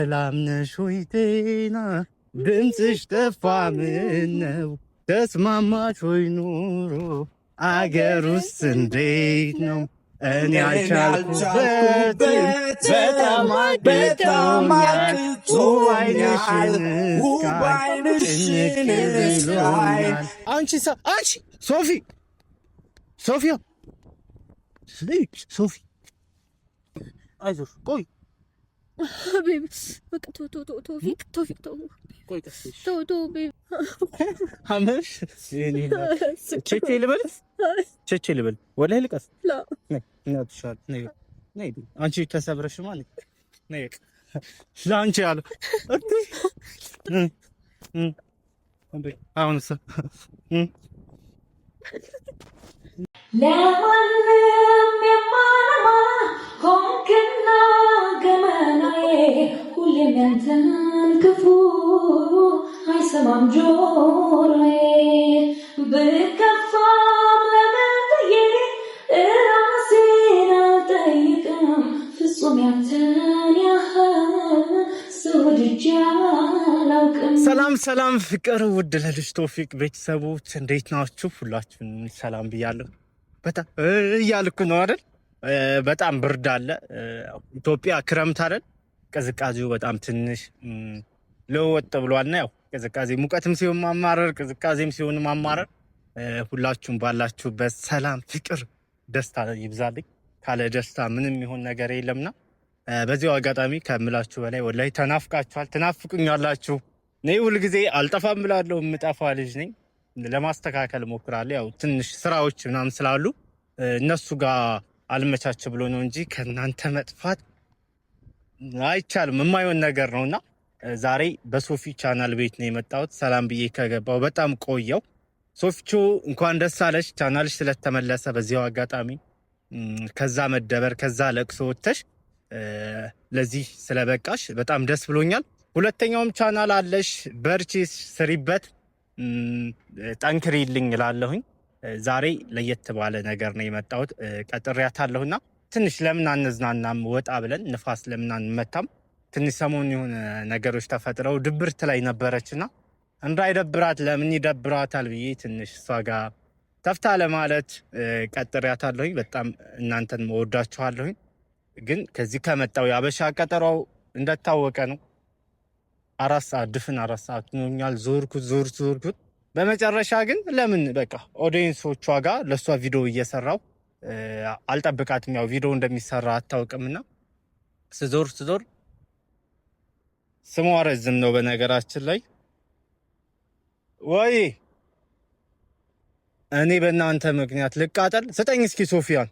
ሰላም ነሽ ወይ ጤና ድምፅሽ ጠፋ ምነው ተስማማሽ ወይ ኑሮ አገር ውስጥ እንዴት ነው? እኔ አልቻልኩበትም በጣም አቅቶኛል ውባይነሽን ብሎኛል። አንቺ ሶፊያ ሶፊ አይዞሽ ቆይ በቃ ቶፊቅ አመሽ ቼቼ ልበል ወላሂ ልቀስ አንቺ ተሰብረሽማ ለአንቺ ያለ አሁን ለማንም የማለማ ሆንክና ገመናዬ ሁሌም ያንተን ክፉ አይሰማም ጆሮዬ ብከፋም ለመንተዬ እራሴን አልጠይቅም ፍጹም ያንተን ያህል ሰው ወድጄ አላውቅም። ሰላም ፍቅር ውድ ለልጅ ቶፊቅ ቤተሰቦች እንዴት ናችሁ? ሁላችሁም ሰላም ብያለሁ። በጣም እያልኩ ነው አይደል? በጣም ብርድ አለ ኢትዮጵያ፣ ክረምት አይደል? ቅዝቃዜው በጣም ትንሽ ለወጥ ብሏልና ያው ቅዝቃዜ ሙቀትም ሲሆን ማማረር ቅዝቃዜም ሲሆን ማማረር። ሁላችሁም ባላችሁበት ሰላም ፍቅር ደስታ ይብዛልኝ። ካለ ደስታ ምንም ይሆን ነገር የለምና በዚያው አጋጣሚ ከምላችሁ በላይ ወላሂ ተናፍቃችኋል፣ ትናፍቁኛላችሁ። እኔ ሁልጊዜ አልጠፋም ብላለሁ፣ የምጠፋ ልጅ ነኝ። ለማስተካከል ሞክራለሁ። ያው ትንሽ ስራዎች ምናምን ስላሉ እነሱ ጋር አልመቻች ብሎ ነው እንጂ ከእናንተ መጥፋት አይቻልም፣ የማይሆን ነገር ነውና ዛሬ በሶፊ ቻናል ቤት ነው የመጣሁት። ሰላም ብዬ ከገባው በጣም ቆየው። ሶፊቾ እንኳን ደስ አለሽ፣ ቻናልሽ ስለተመለሰ በዚያው አጋጣሚ ከዛ መደበር ከዛ ለቅሶ ወጥተሽ ለዚህ ስለበቃሽ በጣም ደስ ብሎኛል። ሁለተኛውም ቻናል አለሽ፣ በርቺ፣ ስሪበት፣ ጠንክሪልኝ እላለሁኝ። ዛሬ ለየት ባለ ነገር ነው የመጣሁት። ቀጥሬያታለሁና ትንሽ ለምን አንዝናናም ወጣ ብለን ንፋስ ለምን አንመታም? ትንሽ ሰሞኑን የሆነ ነገሮች ተፈጥረው ድብርት ላይ ነበረችና እንዳይደብራት ለምን ይደብራታል ብዬ ትንሽ እሷ ጋር ተፍታ ለማለት ቀጥሬያታለሁኝ። በጣም እናንተን መወዳችኋለሁኝ። ግን ከዚህ ከመጣው የአበሻ ቀጠሯው እንደታወቀ ነው። 4 ሰዓት ድፍን 4 ሰዓት ሆኛል። ዞርኩት። በመጨረሻ ግን ለምን በቃ ኦዲየንሶቿ ጋር ለሷ ቪዲዮ እየሰራው አልጠብቃትም። ያው ቪዲዮ እንደሚሰራ አታውቅምና ስዞር ስሟ ረዝም ነው በነገራችን ላይ። ወይ እኔ በእናንተ ምክንያት ልቃጠል። ስጠኝ እስኪ ሶፊያን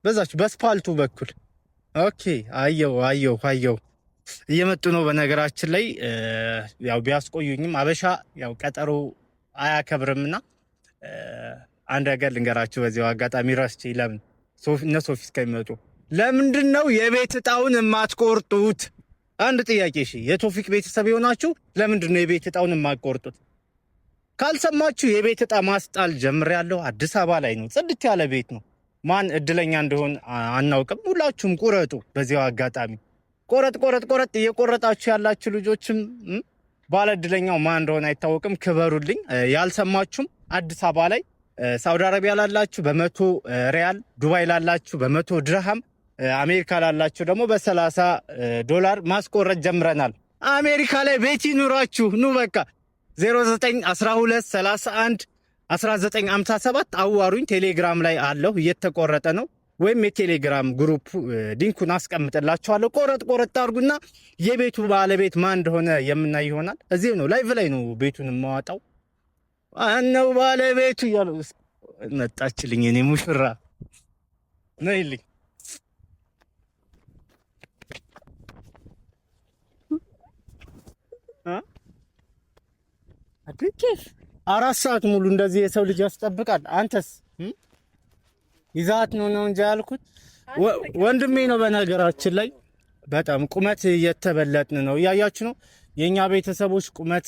በዛች በስፓልቱ በኩል ኦኬ። አየው እየመጡ ነው። በነገራችን ላይ ያው ቢያስቆዩኝም አበሻ ያው ቀጠሮ አያከብርምና አንድ ነገር ልንገራችሁ በዚያው አጋጣሚ ረስቼ። ለምን እነ ሶፊ እስከሚመጡ ለምንድን ነው የቤት እጣውን የማትቆርጡት? አንድ ጥያቄ። እሺ የቶፊቅ ቤተሰብ የሆናችሁ ለምንድን ነው የቤት እጣውን የማትቆርጡት? ካልሰማችሁ የቤት እጣ ማስጣል ጀምሬያለሁ። አዲስ አበባ ላይ ነው። ጽድት ያለ ቤት ነው። ማን እድለኛ እንደሆን አናውቅም። ሁላችሁም ቁረጡ። በዚያው አጋጣሚ ቆረጥ እየቆረጣችሁ ያላችሁ ልጆችም ባለ እድለኛው ማን እንደሆነ አይታወቅም። ክበሩልኝ። ያልሰማችሁም አዲስ አበባ ላይ ሳውዲ አረቢያ ላላችሁ በ100 ሪያል፣ ዱባይ ላላችሁ በ100 ድርሃም፣ አሜሪካ ላላችሁ ደግሞ $30 ማስቆረጥ ጀምረናል። አሜሪካ ላይ ቤት ይኑራችሁ። ኑ በቃ 0912311957 አዋሩኝ። ቴሌግራም ላይ አለሁ፣ እየተቆረጠ ነው። ወይም የቴሌግራም ግሩፕ ሊንኩን አስቀምጥላችኋለሁ። ቆረጥ አድርጉና የቤቱ ባለቤት ማን እንደሆነ የምናይ ይሆናል። እዚህ ነው ላይቭ ላይ ነው ቤቱን የማዋጣው። አነው ባለቤቱ እያሉ መጣችልኝ። እኔ ሙሽራ ነይልኝ። ኬፍ 4 ሰዓት ሙሉ እንደዚህ የሰው ልጅ ያስጠብቃል? አንተስ ይዛት ነው እንጂ ያልኩት። ወንድሜ ነው በነገራችን ላይ በጣም ቁመት እየተበለጥን ነው። እያያችሁ ነው የኛ ቤተሰቦች ቁመት።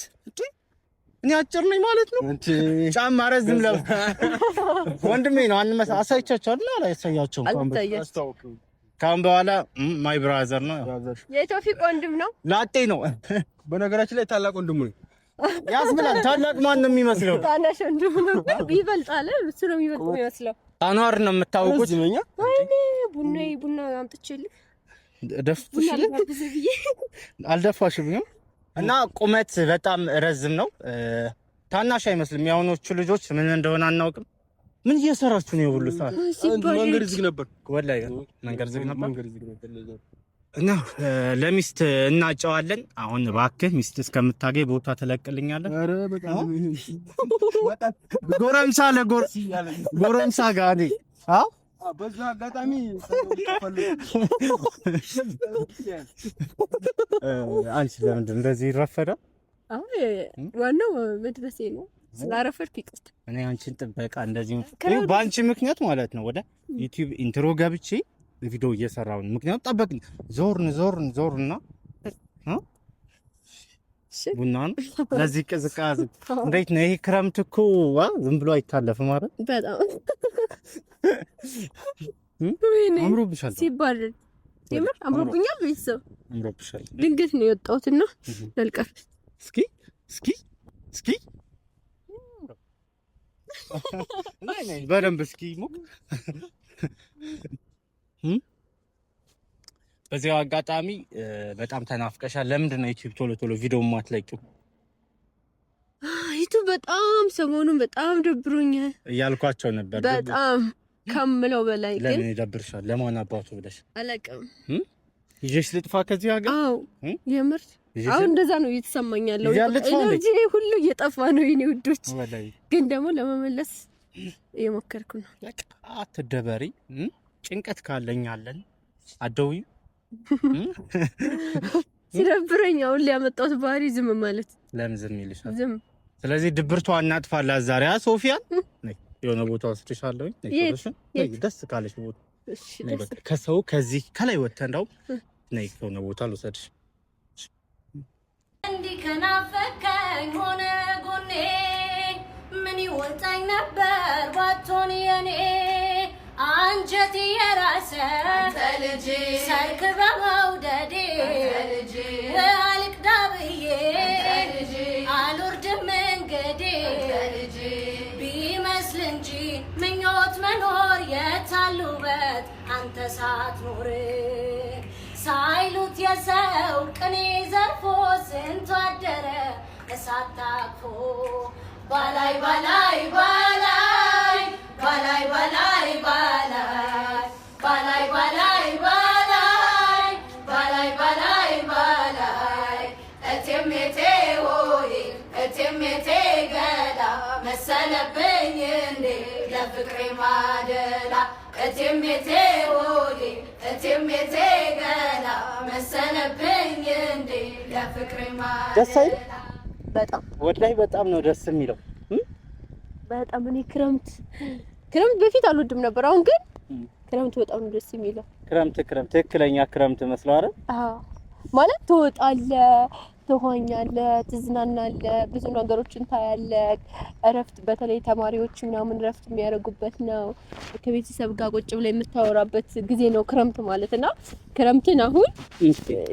እኔ አጭር ነኝ ማለት ነው። ጫማ ረዝም ወንድሜ ነው። አሳይቻችኋለሁ። አላሳያቸውም። ካሁን በኋላ ማይ ብራዘር ነው። የቶፊቅ ወንድም ነው። ላጤ ነው። በነገራችን ላይ ታላቅ ወንድሙ ነው ያስብላል። ታላቅ ማን ነው የሚመስለው? ታናሽ ወንድሙ ነው። ይበልጣል። እሱ ነው የሚመስለው። አኗር ነው የምታውቁት። ወይኔ ቡና አምጥቼልህ ደፍቶሽ አልደፋሽም? እና ቁመት በጣም ረዝም ነው። ታናሽ አይመስልም። የአሁኖቹ ልጆች ምን እንደሆነ አናውቅም። ምን እየሰራችሁ ነው? የሁሉ ሰዓት መንገድ ዝግ ነበር። ወላሂ መንገድ ዝግ ነበር። እና ለሚስት እናጨዋለን። አሁን እባክህ ሚስት እስከምታገኝ ቦታ ተለቅልኛለን። ኧረ በጣም ጎረምሳ ጎረምሳ ጋር በዛ አጋጣሚ አንቺ ለምንድን እንደዚህ ይረፈዳል? ዋናው መድረሴ ነው። ስላረፈድኩ ይቅርታ። እኔ አንቺን ጥበቃ እንደዚህ በአንቺ ምክንያት ማለት ነው ወደ ዩቲዩብ ኢንትሮ ገብቼ ቪዲዮ እየሰራሁ ነው። ምክንያቱም ጠበቅኝ ዞርና ቡና ነው ለዚህ ቅዝቃዜ። እንዴት ነው ይሄ ክረምት እኮ ዝም ብሎ አይታለፍም ማለት በጣም አምሮብሻል ሲባል የምር አምሮብኛል። ቤተሰብ አምሮብሻል። ድንገት ነው የወጣሁትና ልቀር። እስኪ በደንብ እስኪ ሞቅ። በዚያው አጋጣሚ በጣም ተናፍቀሻል። ለምንድን ነው ዩቲዩብ ቶሎ ቪዲዮ የማትለቂው? ዩቲዩብ በጣም ሰሞኑን በጣም ደብሮኛል እያልኳቸው ነበር። በጣም ከምለው በላይ ግን ለምን ይደብርሻል? ለማን አባቱ ብለሽ አላውቅም። ይዤሽ ልጥፋ ከዚህ ሀገር? አዎ የምር አሁን እንደዛ ነው እየተሰማኝ ያለው። ኤነርጂ ሁሉ እየጠፋ ነው የኔ ውዶች። ግን ደግሞ ለመመለስ እየሞከርኩ ነው። አትደበሪ። ጭንቀት ካለኛለን አደውይ ሲደብረኝ አሁን ሊያመጣሁት ባህሪ ዝም ማለት። ለምን ዝም ይልሻል? ዝም። ስለዚህ ድብርቷ እናጥፋላት ዛሬ። ሶፊያን የሆነ ቦታ ወስድሻለሁ። ደስ ካለሽ ቦታ ከሰው ከዚህ ከላይ ወጥተህ እንደውም ነይ የሆነ ቦታ ልውሰድሽ። እንዲህ ከናፈቀኝ ሆነ ጎኔ ምን ይወጣኝ ነበር ባትሆን የኔ አንጀቴ የራሰ ልጅ ሰርክ በመውደዴ አልቅዳ ብዬ አልወርድም መንገዴ ቢመስል እንጂ ምኞት መኖር የታሉበት አንተ ሳትኖር ሳይሉት የሰው ቅኔ ዘርፎ ስንቱ አደረ እሳት ታቅፎ ባላይ ባላይ ባላይ ባላይ ባላይ ባላይ ባላይ ባላይ ባላይ ባላይ ባላይ ባላይ እቴሜቴ ሆይ እቴሜቴ ገላ መሰለብኝ እንዴ ለፍቅሬ ማደላ እቴሜቴ ሆይ እቴሜቴ ገላ መሰለብኝ እንዴ ለፍቅሬ ማደላ። በጣም ወላሂ በጣም ነው ደስ የሚለው። በጣም እኔ ክረምት በፊት አልወድም ነበር። አሁን ግን ክረምት በጣም ነው ደስ የሚለው። ክረምት ትክክለኛ ክረምት መስሎ አይደል? አዎ ማለት ትወጣለህ፣ ትሆኛለህ፣ ትዝናናለህ፣ ብዙ ነገሮችን ታያለህ። እረፍት በተለይ ተማሪዎች ምናምን እረፍት የሚያደርጉበት ነው። ከቤተሰብ ጋር ቁጭ ብለህ የምታወራበት ጊዜ ነው ክረምት ማለት እና ክረምትን አሁን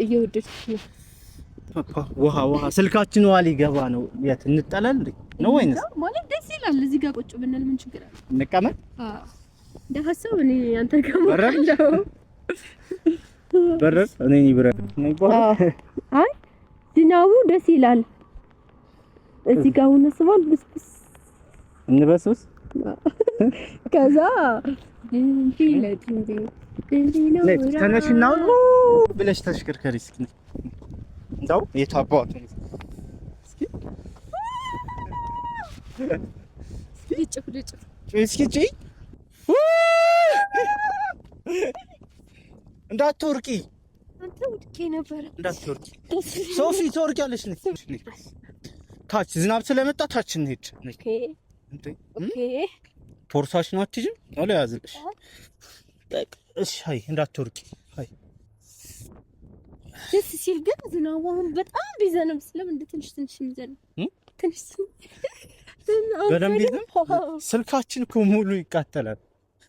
እየወደድኩት ነው። ውሃ ስልካችን ውሃ ሊገባ ነው። የት እንጠለል ነው ወይንስ ማለት ደስ ይላል። እዚህ ጋር ቁጭ ብንል ምን ችግር አለ? እንቀመጥ። አዎ እንደ ሀሳብ እኔ አንተ ከመረለው በረር እኔ ይብረር ነው ይባላል። አይ ዝናቡ ደስ ይላል። እዚህ ጋር ሆነ ስባል ብስብስ እንበስብስ ከዛ እንጂ ለጥንጂ ተነሽና ብለሽ ተሽከርከሪ እስኪ እንደው የታባቱ እስኪ እንዳትወርቂ አንተ ወድቄ ነበር። እንዳትወርቂ ሶፊ ትወርቂያለሽ። ታች ዝናብ ስለመጣ ታች እንሂድ። ኦኬ ፖርሳሽን አትይዥም? አለ ያዝልሽ። በቃ እሺ። አይ እንዳትወርቂ። አይ ደስ ሲል ግን ዝናቡ አሁን በጣም ቢዘንም ስለምን ትንሽ የሚዘንም ትንሽ በደንብ ይዘን ስልካችን እኮ ሙሉ ይቃጠላል።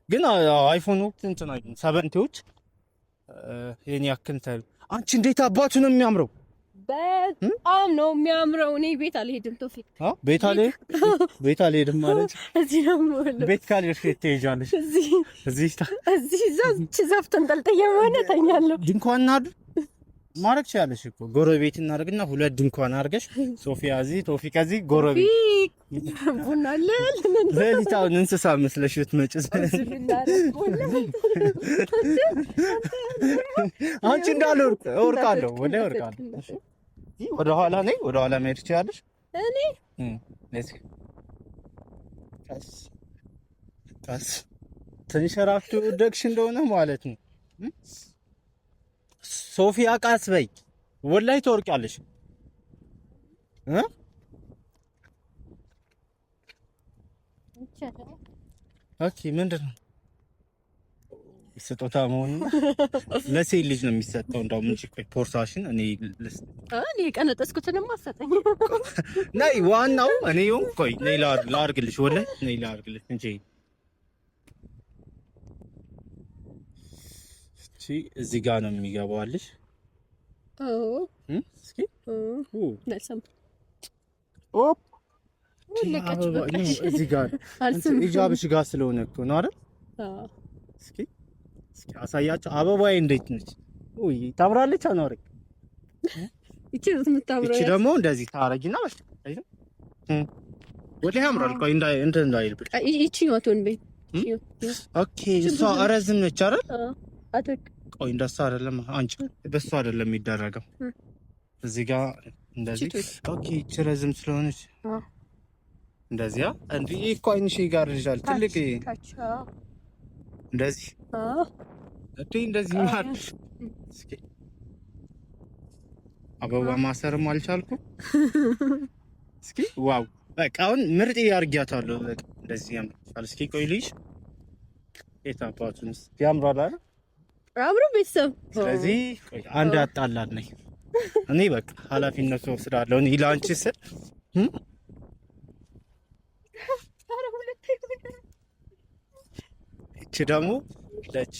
ግን አይፎን ወቅት እንትን አይደል 70ዎች የኔ ያክንታል አንቺ እንዴት አባቱ ነው የሚያምረው በጣም ነው የሚያምረው እኔ ቤት አልሄድም ቶፊቅ ቤት አልሄድም ማለት እዚህ ነው የምውለው ቤት ካልሄድሽ ትሄጃለሽ እዚህ ዛፍ ተንጠልጥዬ ማለት ተኛለሁ ድንኳን እናድር ማረግ ቻለሽ እኮ ጎረቤት እናርግና ሁለት ድንኳን አርገሽ ሶፊያ እዚህ ቶፊቅ እዚህ ጎረቤት ቡና አለ ለሊታውን እንስሳ መስለሽ ብትመጪ አንቺ እንዳልወርቅ እወርቃለሁ ወደ ኋላ ነኝ ወደ ኋላ መሄድ ትችያለሽ እኔ ለዚህ ቀስ ተንሸራፍቶ ወደቅሽ እንደሆነ ማለት ነው ሶፊያ ቃስ በይ ወላይ ትወርቂያለሽ ኦኬ ምንድነው ስጦታ መሆኑ ለሴት ልጅ ነው የሚሰጠው እንደውም እንጂ ቆይ ፖርሳሽን እኔ ቀነጠስኩትንም አሰጠኝ ነይ ዋናው እኔ ቆይ ነይ ላርግልሽ ወላይ ነይ ላርግልሽ እንጂ እዚህ ጋር ነው የሚገባውልሽ እስኪ ነሰም እዚህ ጋር ኢጃብሽ ጋር ስለሆነ እኮ ነው አይደል እስኪ አሳያቸው አበባዬ እንዴት ነች ኡይ ታምራለች አናረግ እቺ ደግሞ እንደዚህ ታረጊና በቃ ወደ ያምራል ቆይ እንዳይልብሽ እቺ ወቶን በይ ኦኬ እሷ ረዝም ነች አይደል አጥቅ ቆይ እንደሱ አይደለም አንቺ በሱ አይደለም የሚደረገው እዚህ ጋር እንደዚህ ኦኬ ረዝም ስለሆነች እንደዚህ እንዴ እኮ አይንሽ ጋር ይላል ትልቅ እንደዚህ እንደዚህ ማለት እስኪ አበባ ማሰርም አልቻልኩም እስኪ ዋው በቃ አሁን ምርጥ ያርጊያታለሁ እንደዚህ ያምራል እስኪ ቆይ ልጅ የታባቱንስ ያምራል አይደል አብሮ ቤተሰብ ስለዚህ አንድ አጣላን ነኝ እኔ በቃ ኃላፊነት ወስዳለሁ እኔ ላንቺ ስል እቺ ደግሞ ለች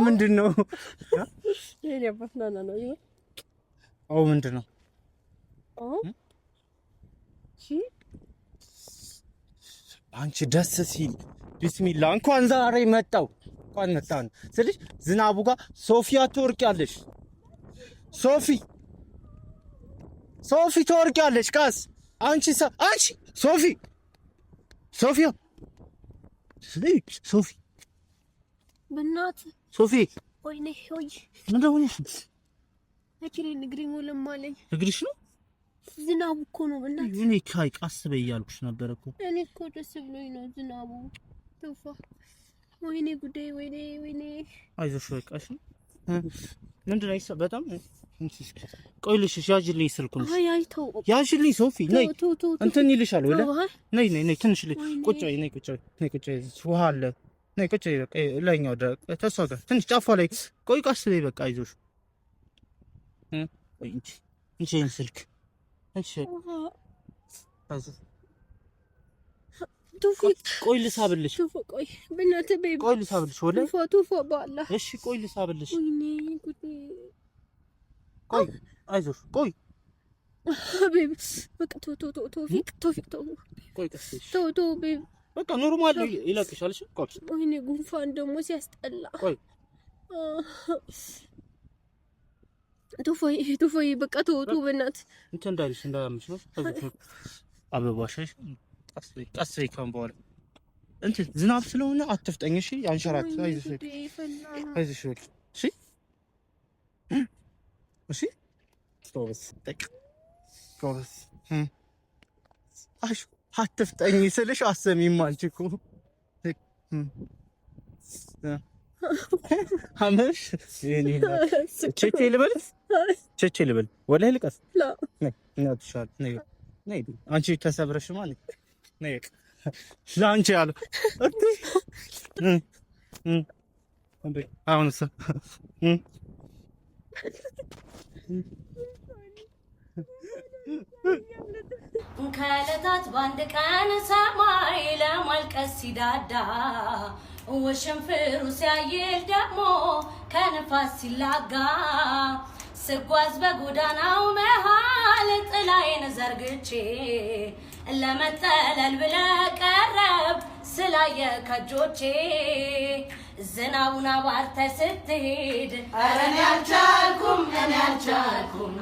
ምንድነው የኔ አባትና ነው ምንድነው አንቺ ደስ ሲል ቢስሚላህ እንኳን ዛሬ መጣው እንኳን መጣን ስለዚህ ዝናቡ ጋር ሶፊያ ትወርቂያለሽ ሶፊ ትወርቂያለሽ ቃስ አንቺ ሶፊያ በእናት ሶፊ ወይኔ ሆይ ምንድነው እግሬ ሞለማለኝ እግርሽ ነው ዝናቡ እኮ ነው በእናት እኔ ቃስ በይ እያልኩሽ ነበር እኮ እኔ እኮ ደስ ብሎኝ ነው ዝናቡ ተውፋ ወይኔ ጉዴ ወይኔ አይዞሽ በቃ እሺ ምንድነው ይሳ በጣም ቆይልሽ ያጅልኝ ስልኩን አይተው ያጅልኝ ሶፊ ነይ እንትን ይልሻል ወለ ነይ ትንሽ ቁጭ በይ ውሃ አለ ነይ ቁጭ በይ ለኛው ተሷጋ ትንሽ ጫፏ ላይ ቆይ ቃስ በይ በቃ አይዞሽ እንቺ ስልክ እንቺ ቆይ ልሳብልሽ ቆይ በእናትህ ቤቢ ቆይ ልሳብልሽ ወለ ቱፎ ባላ እሺ ቆይ ልሳብልሽ ወይኔ ጉዴ ቆይ አይዞሽ ቆይ ቤቢ በቃ ቶፊቅ ቆይ ቀስሽ ቤቢ በቃ ኖርማል ይለቅሻል እሺ ቆይ ወይኔ ጉንፋን ደግሞ ሲያስጠላ ቆይ ቱፎይ በቃ በእናትህ እንትን እንዳልሽ እንዳያምሽ ነው አበባሽሽ ቀስይ ካም በኋላ እንትን ዝናብ ስለሆነ አትፍጠኝ እሺ ያንሸራት አይዞሽ እሺ እሺ ጎበዝ አትፍጠኝ ስልሽ አሰሚም አንቺ እኮ አመሽ ቼቼ ልበል ወላሂ ልቀስ ነይ አንቺ ተሰብረሽ ማለት ነይ ላንቺ ያለው አሁንስ ከዕለታት በአንድ ቀን ሰማይ ለማልቀስ ሲዳዳ ውሽንፍሩ ሲያይል ደግሞ ከነፋስ ሲላጋ ስጓዝ በጎዳናው መሃል ጥላዬን ዘርግቼ ለመጠለል ብለህ ቀረብ ስላየ ከጆቼ ዝናቡን አባርተህ ስትሄድ ኧረ እኔ አልቻልኩም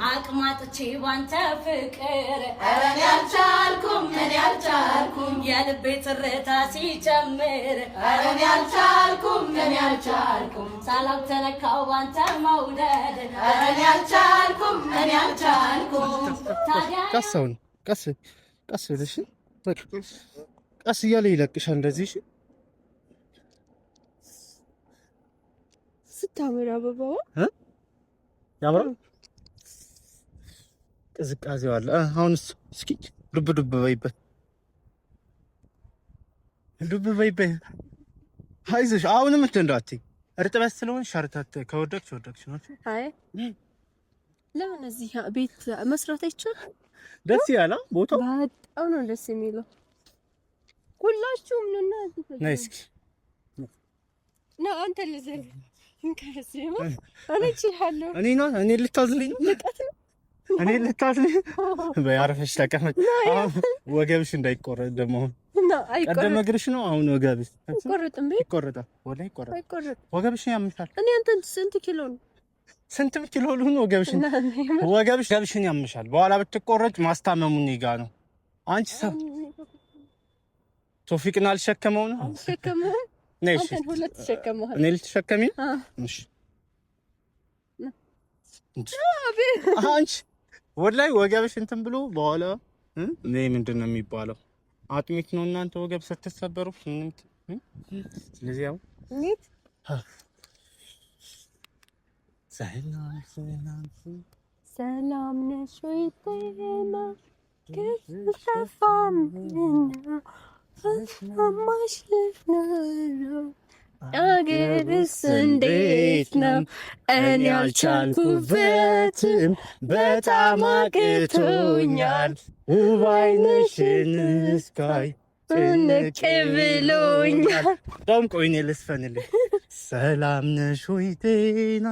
አቅማጥቼ ባንተ ፍቅር ኧረ እኔ አልቻልኩም የልቤ ትርታ ሲጨምር ኧረ እኔ አልቻልኩም ሳላውቅ ተነካው ባንተ መውደድ ኧረ እኔ አልቻልኩም ታዲያ ቀሰውን ቀስ ብለሽ ቀስ እያለ ይለቅሻል እንደዚህ። እሺ ስታምር አበባዋ ያምራል። ቅዝቃዜው አለ። አሁን እስኪ ዱብ በይበት። አይዞሽ። አሁንም እንዳትዪ እርጥበት ስለሆነ ሸርተት ከወደቅሽ ነው። አይ ለምን እዚህ ቤት መስራት አይቻልም? ደስ ያለ ቦታው በጣም ነው ደስ የሚለው። ሁላችሁም ነውና ነይ እስኪ ነው አንተ ልዘል እንከረስማ እኔ እችላለሁ። እኔ ልታዝልኝ እኔ ልታዝልኝ በያረፈሽ ተቀመጥ። አሁን ወገብሽ እንዳይቆረጥ ደግሞ ቀደም እግርሽ ነው። አሁን ወገብሽ ይቆረጣል። ወላሂ ይቆረጣል። ወገብሽ ያምሻል። እኔ አንተን ስንት ኪሎ ነው? ስንት ኪሎ ልሁን? ወገብሽን ያምሻል። በኋላ ብትቆረጭ ማስታመሙ እኔ ጋ ነው። አንቺ ሰው ቶፊቅን አልሸከመው ነው አልሸከመው። ነይ እሺ፣ ሁለት ተሸከመው። እኔ ልትሸከሚ? እሺ አንቺ ወላሂ ወገብሽ እንትን ብሎ በኋላ እኔ ምንድን ነው የሚባለው አጥሚት ነው እናንተ ወገብ ስትሰበሩ። ስለዚህ ያው እንዴት ሰላም ነሽ ወይ ጤና ከጠፋምና ፈስማሽ ነው አገርስ እንዴት ነው? እኔ አልቻልኩበትም በጣም አቅቶኛል ውብ ዓይንሽን እስካይ ጭንቅ ብሎኛል። በጣም ቆይ እኔ ልስፈንልሽ። ሰላም ነሽ ወይ ጤና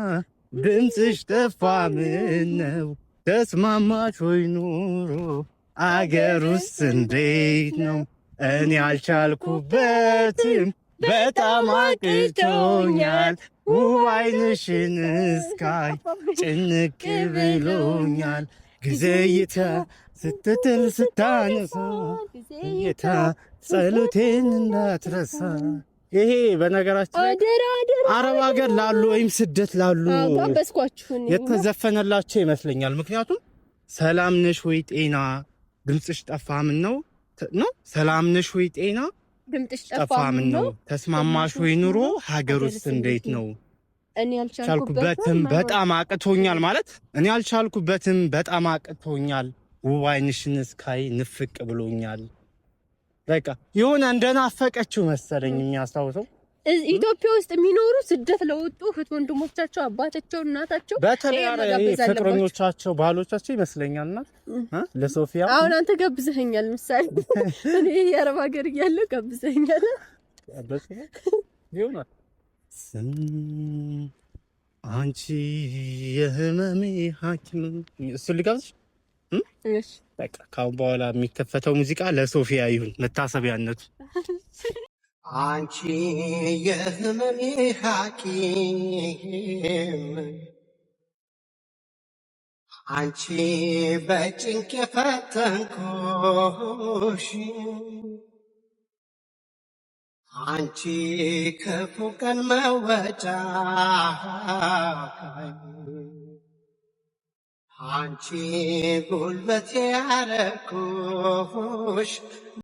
ድምፅሽ ጠፋ ምነው ተስማማሽ ወይ ኑሮ አገሩስ እንዴት ነው? እኔ አልቻልኩበትም በጣም አቅቶኛል ውብ ዓይንሽን እስካይ ጭንቅ ብሎኛል። ጊዜይታ ስትጥል ስታነሳ ጊዜይታ ጸሎቴን እንዳትረሳ። ይሄ በነገራችን ላይ አረብ ሀገር ላሉ ወይም ስደት ላሉ የተዘፈነላቸው ይመስለኛል። ምክንያቱም ሰላም ነሽ ወይ ጤና ድምፅሽ ጠፋ ምን ነው ሰላም ነሽ ወይ ጤና ድምፅሽ ጠፋ ምን ነው ተስማማሽ ወይ ኑሮ ሀገር ውስጥ እንዴት ነው? እኔ አልቻልኩበትም በጣም አቅቶኛል ማለት እኔ አልቻልኩበትም በጣም አቅቶኛል ውብ ዓይንሽን እስካይ ንፍቅ ብሎኛል። በቃ የሆነ እንደናፈቀችው መሰለኝ የሚያስታውሰው። ኢትዮጵያ ውስጥ የሚኖሩ ስደት ለወጡ እህት ወንድሞቻቸው አባታቸው እናታቸው በተለይ ፍቅረኞቻቸው ባሎቻቸው ይመስለኛልና ለሶፊያ አሁን አንተ ጋብዘኸኛል። ምሳሌ እኔ የአረብ ሀገር እያለሁ ጋብዘኸኛል ይሆናል። አንቺ የህመሜ ሐኪም እሱ ልጋብዝሽ። እሺ በቃ ካሁን በኋላ የሚከፈተው ሙዚቃ ለሶፊያ ይሁን መታሰቢያነቱ። አንቺ የህመሜ ሐኪም አንቺ በጭንቅ የፈተንኩሽ አንቺ ክፉ ቀን መወጫ አንቺ ጉልበቴ ያረኩሽ